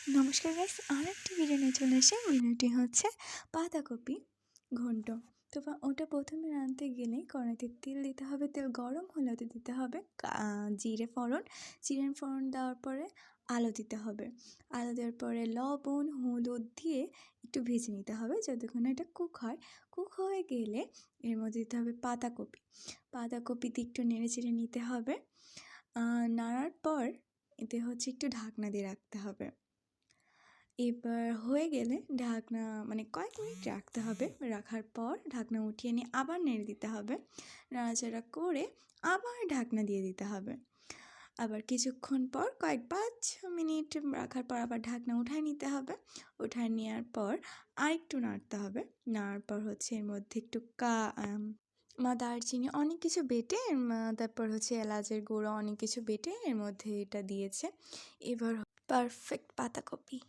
নমস্কার গাইস, আরেকটি ভিডিও নিয়ে চলে এসে ভিডিওটি হচ্ছে বাঁধাকপি ঘন্ট। তো ওটা প্রথমে রাঁধতে গেলে কড়াইতে তেল দিতে হবে, তেল গরম হলে ওতে দিতে হবে জিরে ফোড়ন দেওয়ার পরে আলু দিতে হবে। আলু দেওয়ার পরে লবণ হলুদ দিয়ে একটু ভেজে নিতে হবে যতক্ষণ এটা কুক হয়ে গেলে এর মধ্যে দিতে হবে পাতাকপি দিয়ে একটু নেড়ে চেড়ে নিতে হবে। নাড়ার পর এতে হচ্ছে একটু ঢাকনা দিয়ে রাখতে হবে। এবার হয়ে গেলে ঢাকনা কয়েক মিনিট রাখতে হবে। রাখার পর ঢাকনা উঠিয়ে নিয়ে আবার নেড়ে দিতে হবে। নাড়াচাড়া করে আবার ঢাকনা দিয়ে দিতে হবে। আবার কিছুক্ষণ পর 5 মিনিট রাখার পর আবার ঢাকনা উঠায় নিতে হবে। উঠায় নেওয়ার পর আরেকটু নাড়তে হবে। নাড়ার পর হচ্ছে এর মধ্যে একটু দারচিনি অনেক কিছু বেটে তারপর হচ্ছে এলাচের গুঁড়ো অনেক কিছু বেটে এর মধ্যে এটা দিয়েছে। এবার পারফেক্ট পাতাকপি।